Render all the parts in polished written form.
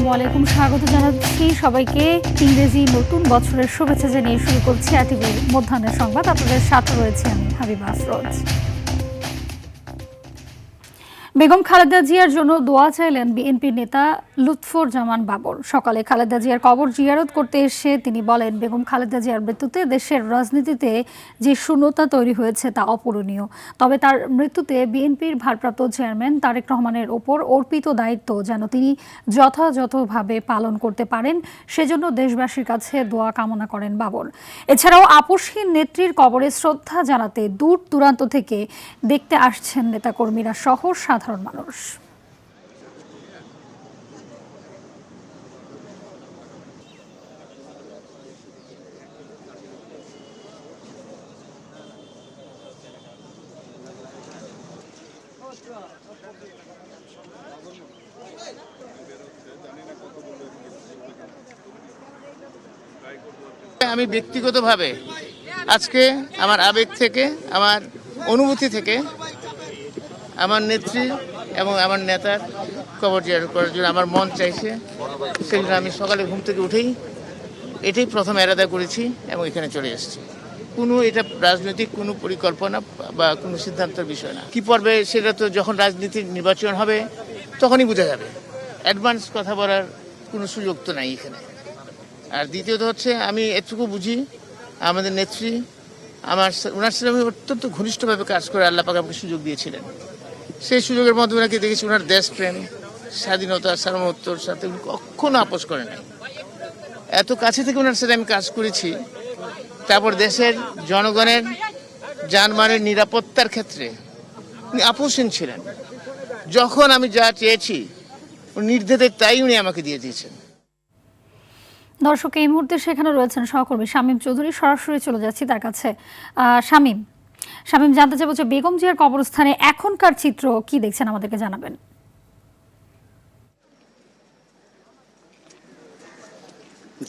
আসসালামু আলাইকুম, স্বাগত জানাচ্ছি সবাইকে। ইংরেজি নতুন বছরের শুভেচ্ছা জানিয়ে শুরু করছি আরটিভির মধ্যাহ্নের সংবাদ। আপনাদের সাথে রয়েছে আমি হাবিবা আফরোজ। বেগম খালেদা জিয়ার জন্য দোয়া চাইলেন বিএনপির নেতা লুৎফর জামান বাবর। সকালে খালেদা জিয়ার কবর জিয়ারত করতে এসে তিনি বলেন, বেগম খালেদা জিয়ার মৃত্যুতে দেশের রাজনীতিতে যে শূন্যতা তৈরি হয়েছে তা অপূরণীয়। তবে তার মৃত্যুতে বিএনপির ভারপ্রাপ্ত চেয়ারম্যান তারেক রহমানের ওপর অর্পিত দায়িত্ব যেন তিনি যথাযথভাবে পালন করতে পারেন, সেজন্য দেশবাসীর কাছে দোয়া কামনা করেন বাবর। এছাড়াও আপসহীন নেত্রীর কবরে শ্রদ্ধা জানাতে দূর দূরান্ত থেকে দেখতে আসছেন নেতাকর্মীরা সহ সাধারণ মানুষ। আমি ব্যক্তিগতভাবে আজকে আমার আবেগ থেকে, আমার অনুভূতি থেকে আমার নেত্রী এবং আমার নেতার কবর জিয়ারত করার জন্য আমার মন চাইছে। সেই জন্য আমি সকালে ঘুম থেকে উঠেই এটাই প্রথম এরাদা করেছি এবং এখানে চলে এসেছি। কোনো এটা রাজনৈতিক কোনো পরিকল্পনা বা কোনো সিদ্ধান্তের বিষয় না। কি পড়বে সেটা তো যখন রাজনীতির নির্বাচন হবে তখনই বোঝা যাবে। অ্যাডভান্স কথা বলার কোনো সুযোগ তো নাই এখানে। আর দ্বিতীয়ত হচ্ছে, আমি এটুকু বুঝি আমাদের নেত্রী ওনার সাথে আমি অত্যন্ত ঘনিষ্ঠভাবে কাজ করে আল্লাহ পাক আমাকে সুযোগ দিয়েছিলেন। সেই সুযোগের মধ্যে ওনাকে দেখেছি ওনার দেশপ্রেম, স্বাধীনতা, সার্বভৌমত্বর সাথে উনি কখনো আপোষ করে নাই। এত কাছে থেকে ওনার সাথে আমি কাজ করেছি। তারপর দেশের জনগণের জানমালের নিরাপত্তার ক্ষেত্রে উনি আপোষহীন ছিলেন। যখন আমি যা চেয়েছি নির্দ্বিধায় তাই উনি আমাকে দিয়ে দিয়েছেন। দর্শক, এই মুহূর্তে সেখানে রয়েছেন সহকর্মী শামীম চৌধুরী। সরাসরি চলে যাচ্ছি তার কাছে। শামীম, জানতে চাইব যে বেগম জিয়ার কবরস্থানে এখনকার চিত্র কি দেখছেন, আমাদেরকে জানাবেন।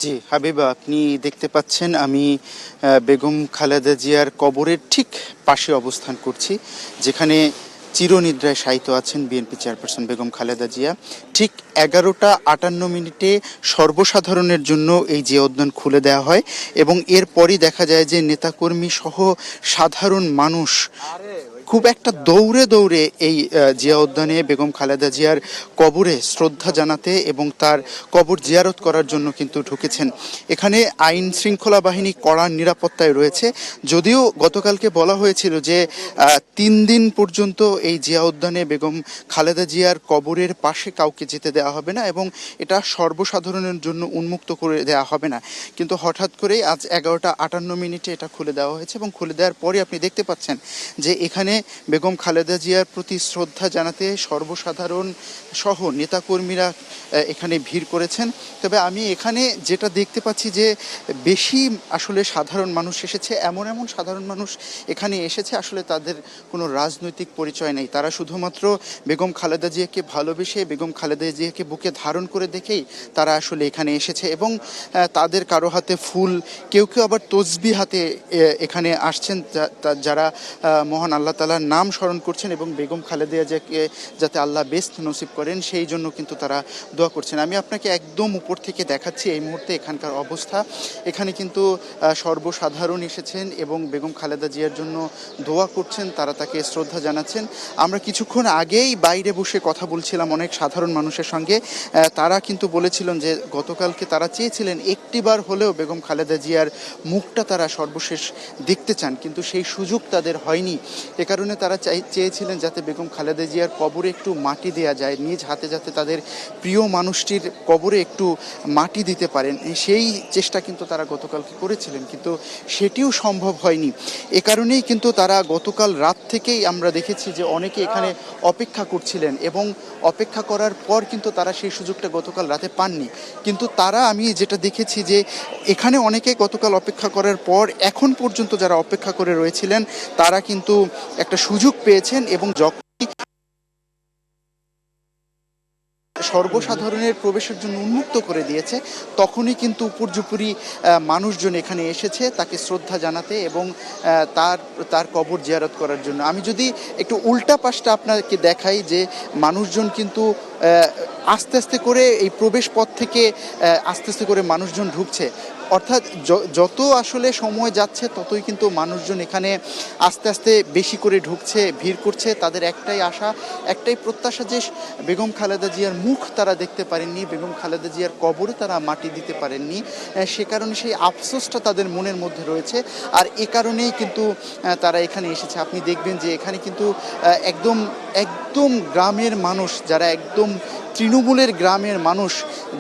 জি হাবিবা, আপনি দেখতে পাচ্ছেন আমি বেগম খালেদা জিয়ার কবরের ঠিক পাশে অবস্থান করছি, যেখানে চিরনিদ্রায় শায়িত আছেন বিএনপি চেয়ারপারসন বেগম খালেদা জিয়া। ঠিক 11:58 সর্বসাধারণের জন্য এই জিয়া উদ্যান খুলে দেওয়া হয় এবং এরপরই দেখা যায় যে নেতাকর্মী সহ সাধারণ মানুষ খুব একটা দৌড়ে দৌড়ে এই জিয়া উদ্যানে বেগম খালেদা জিয়ার কবরে শ্রদ্ধা জানাতে এবং তার কবর জিয়ারত করার জন্য কিন্তু ঢুকেছেন। এখানে আইন শৃঙ্খলা বাহিনী কড়া নিরাপত্তায় রয়েছে। যদিও গতকালকে বলা হয়েছিল যে 3 দিন পর্যন্ত এই জিয়া উদ্যানে বেগম খালেদা জিয়ার কবরের পাশে কাউকে যেতে দেওয়া হবে না এবং এটা সর্বসাধারণের জন্য উন্মুক্ত করে দেওয়া হবে না। কিন্তু হঠাৎ করেই আজ 11:58 এটা খুলে দেওয়া হয়েছে এবং খুলে দেওয়ার পরে আপনি দেখতে পাচ্ছেন যে এখানে বেগম খালেদা জিয়ার প্রতি শ্রদ্ধা জানাতে সর্বসাধারণ সহ নেতাকর্মীরা এখানে ভিড় করেছেন। তবে আমি এখানে যেটা দেখতে পাচ্ছি যে বেশি আসলে সাধারণ মানুষ এসেছে, এমন সাধারণ মানুষ এখানে এসেছে আসলে তাদের কোনো রাজনৈতিক পরিচয় নেই। তারা শুধুমাত্র বেগম খালেদা জিয়াকে ভালোবেসে, বেগম খালেদা জিয়াকে বুকে ধারণ করে দেখেই তারা আসলে এখানে এসেছে এবং তাদের কারো হাতে ফুল, কেউ আবার তসবিহ হাতে এখানে আসছেন, যারা মহান আল্লাহ তাআলার নাম স্মরণ করছেন এবং বেগম খালেদা জিয়াকে যাতে আল্লাহ বেস্ট নসিব করেন সেই জন্য কিন্তু তারা দোয়া করছেন। আমি আপনাকে একদম উপর থেকে দেখাচ্ছি এই মুহূর্তে এখানকার অবস্থা। এখানে কিন্তু সর্বসাধারণ এসেছেন এবং বেগম খালেদা জিয়ার জন্য দোয়া করছেন, তারা তাকে শ্রদ্ধা জানাচ্ছেন। আমরা কিছুক্ষণ আগেই বাইরে বসে কথা বলছিলাম অনেক সাধারণ মানুষের সঙ্গে। তারা কিন্তু বলেছিলেন যে গতকালকে তারা চেয়েছিলেন একটিবার হলেও বেগম খালেদা জিয়ার মুখটা তারা সর্বশেষ দেখতে চান, কিন্তু সেই সুযোগ তাদের হয়নি। এ কারণে তারা চেয়েছিলেন যাতে বেগম খালেদা জিয়ার কবরে একটু মাটি দেয়া যায়, নিজ হাতে যাতে তাদের প্রিয় মানুষটির কবরে একটু মাটি দিতে পারেন, সেই চেষ্টা কিন্তু তারা গতকালকে করেছিলেন, কিন্তু সেটিও সম্ভব হয়নি। এ কারণেই কিন্তু তারা গতকাল রাত থেকেই আমরা দেখেছি যে অনেকে এখানে অপেক্ষা করছিলেন এবং অপেক্ষা করার পর কিন্তু তারা সেই সুযোগটা গতকাল রাতে পাননি। কিন্তু আমি যেটা দেখেছি যে এখানে অনেকে গতকাল অপেক্ষা করার পর এখন পর্যন্ত যারা অপেক্ষা করে রয়েছিলেন তারা কিন্তু একটা সুযোগ পেয়েছেন এবং যখন সর্বসাধারণের প্রবেশের জন্য উন্মুক্ত করে দিয়েছে তখনই কিন্তু উপর্যুপরি মানুষজন এখানে এসেছে তাকে শ্রদ্ধা জানাতে এবং তার কবর জিয়ারত করার জন্য। আমি যদি একটু উল্টা পাশটা আপনাকে দেখাই যে মানুষজন কিন্তু আস্তে আস্তে করে এই প্রবেশ পথ থেকে আস্তে আস্তে করে মানুষজন ঢুকছে। অর্থাৎ যত আসলে সময় যাচ্ছে ততই কিন্তু মানুষজন এখানে আস্তে আস্তে বেশি করে ঢুকছে, ভিড় করছে। তাদের একটাই আশা, একটাই প্রত্যাশা যে বেগম খালেদা জিয়ার মুখ তারা দেখতে পারেননি, বেগম খালেদা জিয়ার কবরে তারা মাটি দিতে পারেননি। সে কারণে সেই আফসোসটা তাদের মনের মধ্যে রয়েছে। আর এ কারণেই কিন্তু তারা এখানে এসেছে। আপনি দেখবেন যে এখানে কিন্তু একদম একদম গ্রামের মানুষ, যারা একদম তৃণমূলের গ্রামের মানুষ,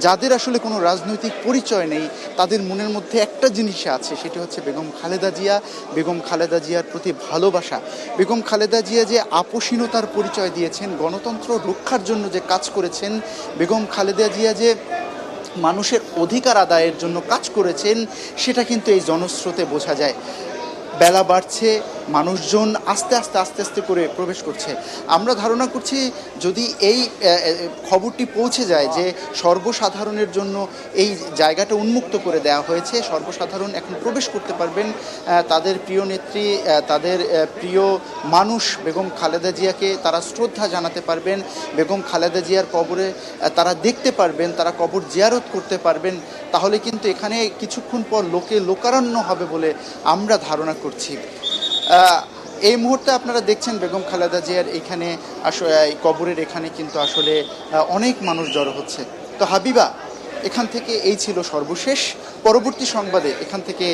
যাদের আসলে কোনো রাজনৈতিক পরিচয় নেই, তাদের মনের মধ্যে একটা জিনিস আছে, সেটি হচ্ছে বেগম খালেদা জিয়া, বেগম খালেদা জিয়ার প্রতি ভালোবাসা। বেগম খালেদা জিয়া যে আপোষহীনতার পরিচয় দিয়েছেন, গণতন্ত্র রক্ষার জন্য যে কাজ করেছেন, বেগম খালেদা জিয়া যে মানুষের অধিকার আদায়ের জন্য কাজ করেছেন, সেটা কিন্তু এই জনস্রোতে বোঝা যায়। বেলা বাড়ছে, মানুষজন আস্তে আস্তে আস্তে আস্তে করে প্রবেশ করছে। আমরা ধারণা করছি যদি এই খবরটি পৌঁছে যায় যে সর্বসাধারণের জন্য এই জায়গাটা উন্মুক্ত করে দেওয়া হয়েছে, সর্বসাধারণ এখন প্রবেশ করতে পারবেন, তাদের প্রিয় নেত্রী, তাদের প্রিয় মানুষ বেগম খালেদা জিয়াকে তারা শ্রদ্ধা জানাতে পারবেন, বেগম খালেদা জিয়ার কবরে তারা দেখতে পারবেন, তারা কবর জিয়ারত করতে পারবেন, তাহলে কিন্তু এখানে কিছুক্ষণ পর লোকারণ্য হবে বলে আমরা ধারণা করছি। এই মুহূর্তে আপনারা দেখছেন বেগম খালেদা জিয়ার এখানে কবরের এখানে কিন্তু আসলে অনেক মানুষ জড়ো হচ্ছে। তো হাবিবা, এখান থেকে এই ছিল সর্বশেষ। পরবর্তী সংবাদে এখান থেকে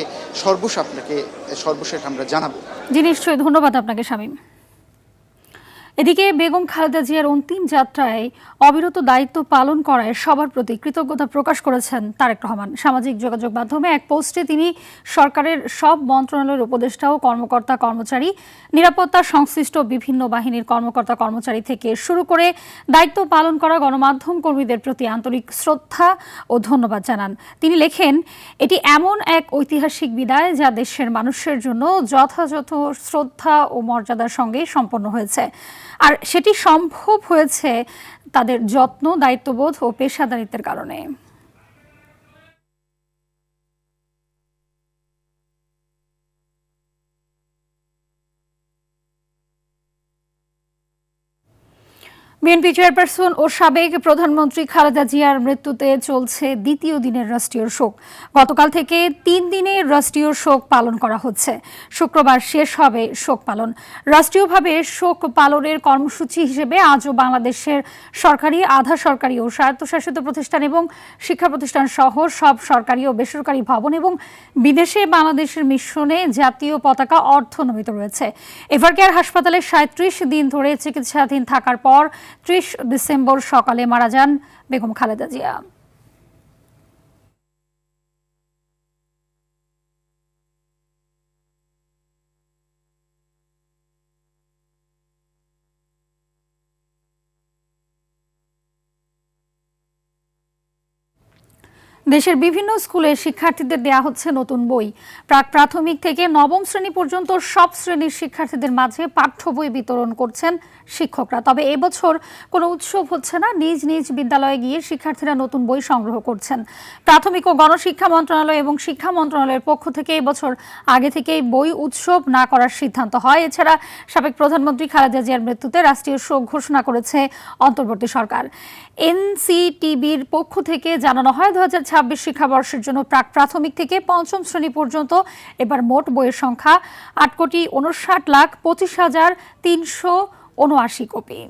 সর্বশেষ আমরা জানাবো। জি নিশ্চয়ই, ধন্যবাদ আপনাকে শামীম। এদিকে বেগম খালেদা জিয়ার অন্তিম যাত্রায় অবিরত দায়িত্ব পালন করায় সবার প্রতি কৃতজ্ঞতা প্রকাশ করেছেন তারেক রহমান। সামাজিক যোগাযোগ মাধ্যমে এক পোস্টে তিনি সরকারের সব মন্ত্রণালয়ের উপদেষ্টা ও কর্মকর্তা কর্মচারী, নিরাপত্তা সংশ্লিষ্ট বিভিন্ন বাহিনীর কর্মকর্তা কর্মচারী থেকে শুরু করে দায়িত্ব পালন করা গণমাধ্যম কর্মীদের প্রতি আন্তরিক শ্রদ্ধা ও ধন্যবাদ জানান। তিনি লেখেন, এটি এমন এক ঐতিহাসিক বিদায় যা দেশের মানুষের জন্য যথাযথ শ্রদ্ধা ও মর্যাদার সঙ্গে সম্পন্ন হয়েছে। আর সেটি সম্ভব হয়েছে তাদের যত্ন, দায়িত্ববোধ ও পেশাদারিত্বের কারণে। বিএনপি চেয়ারপারসন ও সাবেক প্রধানমন্ত্রী খালেদা জিয়ার মৃত্যুতে চলছে দ্বিতীয় দিনের রাষ্ট্রীয় শোক। গতকাল থেকে 3 দিনের রাষ্ট্রীয় শোক পালন করা হচ্ছে। শুক্রবার শেষ হবে শোক পালন। রাষ্ট্রীয়ভাবে শোক পালনের কর্মসূচি হিসেবে আজও বাংলাদেশের সরকারি, আধা সরকারি ও স্বায়ত্তশাসিত প্রতিষ্ঠান এবং শিক্ষা প্রতিষ্ঠান সহ সব সরকারি ও বেসরকারি ভবন এবং বিদেশে বাংলাদেশের মিশনে জাতীয় পতাকা অর্ধনমিত রয়েছে। এভারকেয়ার হাসপাতালে 37 দিন ধরে চিকিৎসাধীন থাকার পর 30 ডিসেম্বর সকালে মারা যান বেগম খালেদা জিয়া। দেশের বিভিন্ন স্কুলে শিক্ষার্থীদের দেয়া হচ্ছে নতুন বই। প্রাথমিক থেকে নবম শ্রেণী পর্যন্ত সব শ্রেণীর শিক্ষার্থীদের মাঝে পাঠ্য বই বিতরণ করছেন শিক্ষকরা। তবে এবছর কোনো উৎসব হচ্ছে না, নিজ নিজ বিদ্যালয়ে গিয়ে শিক্ষার্থীরা নতুন বই সংগ্রহ করছেন। প্রাথমিক ও গণশিক্ষা মন্ত্রণালয় এবং শিক্ষা মন্ত্রণালয়ের পক্ষ থেকে এবছর আগে থেকেই বই উৎসব না করার সিদ্ধান্ত হয়। এছাড়া সাবেক প্রধানমন্ত্রী খালেদা জিয়ার মৃত্যুতে রাষ্ট্রীয় শোক ঘোষণা করেছে অন্তর্বর্তী সরকার। এনসিটিবির পক্ষ থেকে জানানো হয়, 2026 শিক্ষাবর্ষের জন্য প্রাথমিক থেকে পঞ্চম শ্রেণী পর্যন্ত এবার মোট বইয়ের সংখ্যা 8,59,25,379 কপি।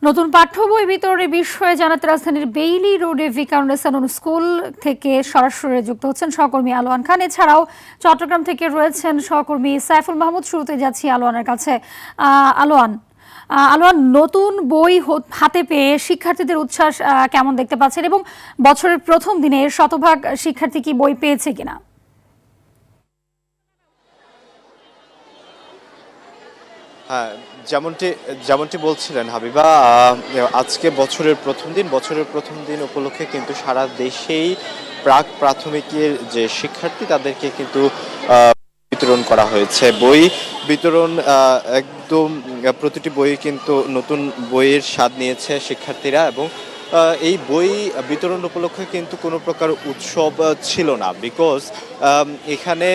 নতুন পাঠ্য বই বিতরণের বিষয়ে জানাতে রাজধানীর বেইলি রোডে ভিকারুন্নেসা নূন স্কুল থেকে সরাসরি যুক্ত হচ্ছেন সহকর্মী আলোয়ান খান। এছাড়াও চট্টগ্রাম থেকে রয়েছেন সহকর্মী সাইফুল মাহমুদ। শুরুতে যাচ্ছি আলোয়ানের কাছে। আলোয়ান, আলোয়ার, নতুন বই হাতে পেয়ে শিক্ষার্থীদের উচ্ছ্বাস কেমন দেখতে পাচ্ছেন এবং বছরের প্রথম দিনে শতভাগ শিক্ষার্থী কি বই পেয়েছে কিনা? হ্যাঁ, যেমনটি বলছিলেন হাবিবা, আজকে বছরের প্রথম দিন উপলক্ষে কিন্তু সারা দেশেই প্রাক প্রাথমিকের যে শিক্ষার্থী তাদেরকে কিন্তু বিতরণ করা হয়েছে। বই বিতরণ একদম প্রতিটি বই কিন্তু নতুন বইয়ের স্বাদ নিয়েছে শিক্ষার্থীরা, এবং এই বই বিতরণ উপলক্ষে কিন্তু কোনো প্রকার উৎসব ছিল না, বিকজ এখানে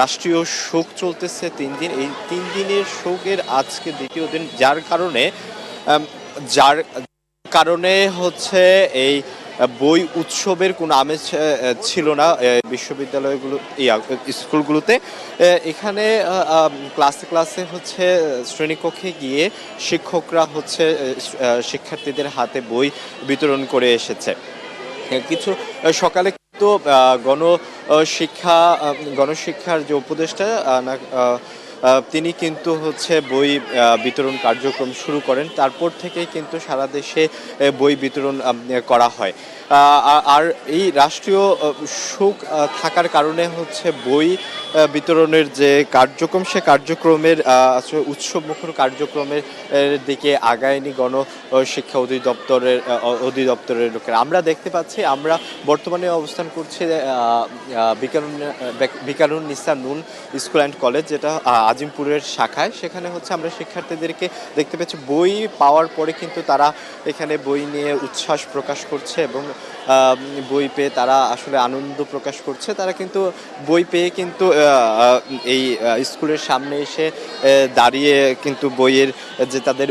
রাষ্ট্রীয় শোক চলতেছে 3 দিন। এই 3 দিনের শোকের আজকে দ্বিতীয় দিন, যার কারণে হচ্ছে এই বই উৎসবের কোনো আমেজ ছিল না বিশ্ববিদ্যালয়গুলো স্কুলগুলোতে। এখানে ক্লাসে হচ্ছে শ্রেণীকক্ষে গিয়ে শিক্ষকরা হচ্ছে শিক্ষার্থীদের হাতে বই বিতরণ করে এসেছে। কিছু সকালে কিন্তু গণশিক্ষার যে উপদেষ্টা তিনি কিন্তু হচ্ছে বই বিতরণ কার্যক্রম শুরু করেন। তারপর থেকে কিন্তু সারা দেশে বই বিতরণ করা হয়। আর এই রাষ্ট্রীয় শোক থাকার কারণে হচ্ছে বই বিতরণের যে কার্যক্রম, সে কার্যক্রমের উৎসবমুখর কার্যক্রমের দিকে আগায়নি গণশিক্ষা অধিদপ্তরের লোকেরা। আমরা দেখতে পাচ্ছি, আমরা বর্তমানে অবস্থান করছি বিকারুন্নিসা নূন স্কুল অ্যান্ড কলেজ, যেটা আজিমপুরের শাখায়। সেখানে হচ্ছে আমরা শিক্ষার্থীদেরকে দেখতে পাচ্ছি বই পাওয়ার পরে কিন্তু তারা এখানে বই নিয়ে উচ্ছ্বাস প্রকাশ করছে এবং বই পেয়ে তারা আসলে আনন্দ প্রকাশ করছে। তারা কিন্তু বই পেয়ে কিন্তু এই স্কুলের সামনে এসে দাঁড়িয়ে কিন্তু বইয়ের যে তাদের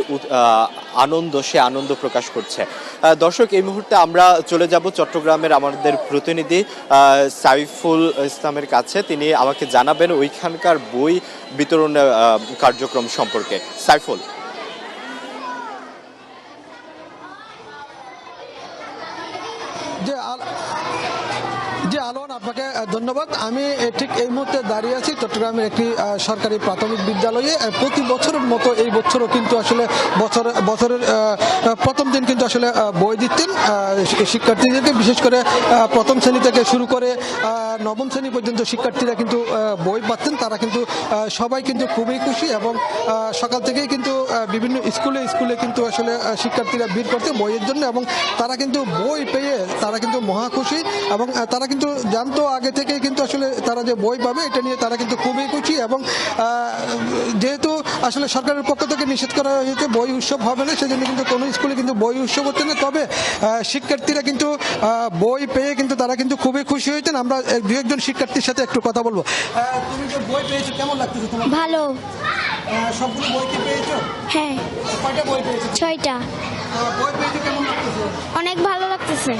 আনন্দ, সে আনন্দ প্রকাশ করছে। দর্শক, এই মুহূর্তে আমরা চলে যাব চট্টগ্রামের আমাদের প্রতিনিধি সাইফুল ইসলামের কাছে। তিনি আমাকে জানাবেন ওইখানকার বই বিতরণ কার্যক্রম সম্পর্কে। সাইফুল। জি আলোন, আপনাকে ধন্যবাদ। আমি ঠিক এই মুহূর্তে দাঁড়িয়ে আছি চট্টগ্রামের একটি সরকারি প্রাথমিক বিদ্যালয়ে। প্রতি বছরের মতো এই বছরও কিন্তু আসলে বছরের প্রথম দিন কিন্তু আসলে বই দিচ্ছেন শিক্ষার্থীদেরকে। বিশেষ করে প্রথম শ্রেণী থেকে শুরু করে নবম শ্রেণী পর্যন্ত শিক্ষার্থীরা কিন্তু বই পাচ্ছেন। তারা কিন্তু সবাই কিন্তু খুবই খুশি, এবং সকাল থেকেই কিন্তু বিভিন্ন স্কুলে কিন্তু আসলে শিক্ষার্থীরা ভিড় করছে বইয়ের জন্য, এবং তারা কিন্তু বই পেয়ে তারা কিন্তু মহা খুশি, এবং তারা কিন্তু জানতো আগে থেকেই কিন্তু আসলে তারা যে বই পাবে এটা নিয়ে তারা কিন্তু খুবই খুশি। এবং যেহেতু আসলে সরকারের পক্ষ থেকে নিষেধ করা হয়েছে বই উৎসব হবে না, সেজন্য কিন্তু কোনো স্কুলে কিন্তু বই উৎসব হচ্ছে না। তবে শিক্ষার্থীরা কিন্তু বই পেয়ে কিন্তু তারা কিন্তু খুবই খুশি হয়েছেন। আমরা দু একজন শিক্ষার্থীর সাথে একটু কথা বলবো। তুমি যে বই পেয়েছো কেমন লাগতেছে তোমার? ভালো। সবগুলো বই কি পেয়েছো? হ্যাঁ। কয়টা বই পেয়েছো? 6টা। বই পেয়েছো কেমন লাগতেছে? অনেক ভালো লাগতেছে।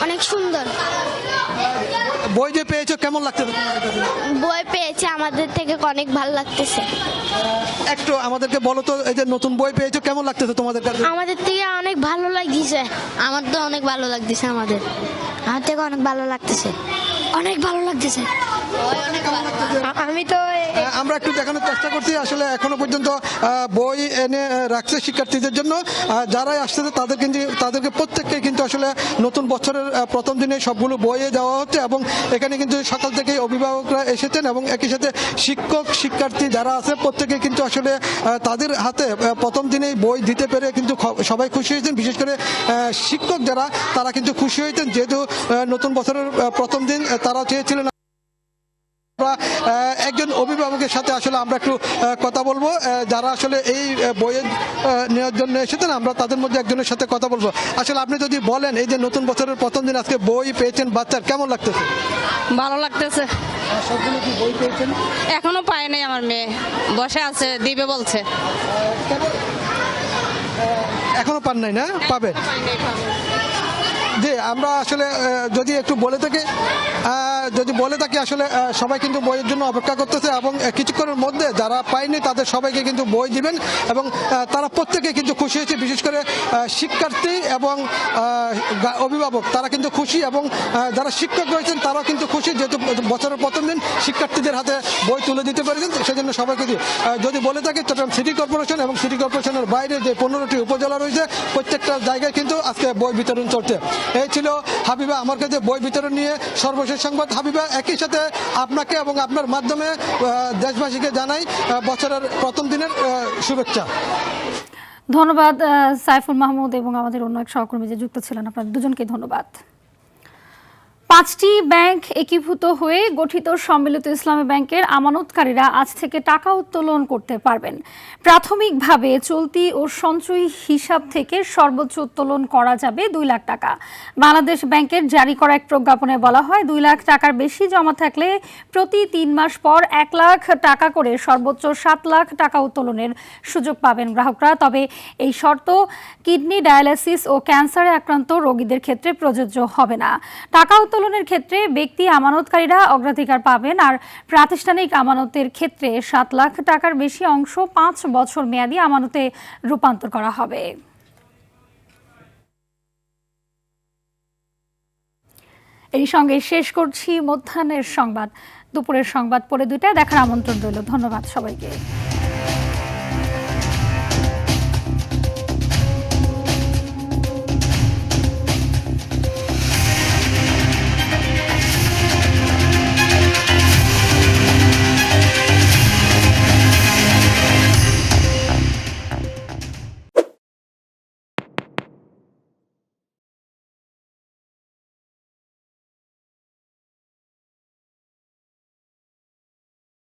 অনেক সুন্দর। বই যে পেয়েছো কেমন লাগতেছে? বই পেয়েছে আমাদের থেকে অনেক ভালো লাগতেছে। একটু আমাদেরকে বলো তো, এই যে নতুন বই পেয়েছো কেমন লাগতেছে তোমাদের কাছে? আমাদের থেকে অনেক ভালো লাগতেছে। আমার তো অনেক ভালো লাগতেছে। আমার থেকে অনেক ভালো লাগতেছে। অনেক ভালো লাগতেছে। আমি তো আমরা একটু দেখানোর চেষ্টা করছি আসলে এখনো পর্যন্ত বই এনে রাখছে শিক্ষার্থীদের জন্য। যারাই আসছে তাদেরকে প্রত্যেককে কিন্তু আসলে নতুন বছরের প্রথম দিনে সবগুলো বইয়ে দেওয়া হচ্ছে, এবং এখানে কিন্তু সকাল থেকেই অভিভাবকরা এসেছেন, এবং একই সাথে শিক্ষার্থী যারা আছে প্রত্যেকে কিন্তু আসলে তাদের হাতে প্রথম দিনেই বই দিতে পেরে কিন্তু সবাই খুশি হয়েছেন। বিশেষ করে শিক্ষক যারা, তারা কিন্তু খুশি হয়েছেন, যেহেতু নতুন বছরের প্রথম দিন তারা চেয়েছিলেন। একজন অভিভাবকের সাথে আসলে আমরা একটু কথা বলবো, যারা আসলে এই বইয়ের নেওয়ার জন্য এসেছেন। আমরা তাদের মধ্যে একজনের সাথে কথা বলবো। আসলে আপনি যদি বলেন, এই যে নতুন বছরের প্রথম দিন আজকে বই পেয়েছেন বাচ্চার, কেমন লাগতেছে? ভালো লাগতেছে। সবগুলো কি বই পেয়েছেন? এখনো পায় নাই, আমার মেয়ে বসে আছে, দিবে বলছে। এখনো পান নাই? না, পাবেন। জি, আমরা আসলে যদি একটু বলে থাকি, যদি বলে থাকি আসলে সবাই কিন্তু বইয়ের জন্য অপেক্ষা করতেছে এবং কিছুক্ষণের মধ্যে যারা পায়নি তাদের সবাইকে কিন্তু বই দিবেন এবং তারা প্রত্যেকে কিন্তু খুশি হয়েছে, বিশেষ করে শিক্ষার্থী এবং অভিভাবক তারা কিন্তু খুশি এবং যারা শিক্ষক রয়েছেন তারাও কিন্তু খুশি, যেহেতু বছরের প্রথম দিন শিক্ষার্থীদের হাতে বই তুলে দিতে পেরেছেন, সেজন্য সবাইকে যদি বলে থাকি চট্টগ্রাম সিটি কর্পোরেশন এবং সিটি কর্পোরেশনের বাইরে যে 15টি উপজেলা রয়েছে প্রত্যেকটা জায়গায় কিন্তু আজকে বই বিতরণ চলছে। এই ছিল হাবিবা আমার কাছে বই বিতরণ নিয়ে সর্বশেষ সংবাদ। হাবিবা, একই সাথে আপনাকে এবং আপনার মাধ্যমে দেশবাসীকে জানাই বছরের প্রথম দিনের শুভেচ্ছা। ধন্যবাদ সাইফুল মাহমুদ এবং আমাদের অন্য এক সহকর্মী যে যুক্ত ছিলেন, আপনার দুজনকে ধন্যবাদ। 5টি ব্যাংক একীভূত হয়ে গঠিত সম্মিলিত ইসলামী ব্যাংকের আমানতকারীরা আজ থেকে টাকা উত্তোলন করতে পারবেন। প্রাথমিকভাবে চলতি ও সঞ্চয়ী হিসাব থেকে সর্বোচ্চ উত্তোলন করা যাবে 2 লাখ টাকা। বাংলাদেশ ব্যাংকের জারি করা এক প্রজ্ঞাপনে বলা হয় 2 লাখ টাকার বেশি জমা থাকলে প্রতি 3 মাস পর 1 লাখ টাকা করে সর্বোচ্চ 7 লাখ টাকা উত্তোলনের সুযোগ পাবেন গ্রাহকরা। তবে এই শর্ত কিডনি ডায়ালাইসিস ও ক্যান্সারে আক্রান্ত রোগীদের ক্ষেত্রে প্রযোজ্য হবে না। টাকা উত্তোলনের ক্ষেত্রে ব্যক্তি আমানতকারীরা অগ্রাধিকার পাবেন, আর প্রাতিষ্ঠানিক আমানতের ক্ষেত্রে 7 লাখ টাকার বেশি অংশ 5 বছর মেয়াদী আমানতে রূপান্তর করা হবে। এই সঙ্গে শেষ করছি মধ্যাহ্নের সংবাদ। দুপুরের সংবাদ পরে 2টায় দেখার আমন্ত্রণ রইল। ধন্যবাদ সবাইকে।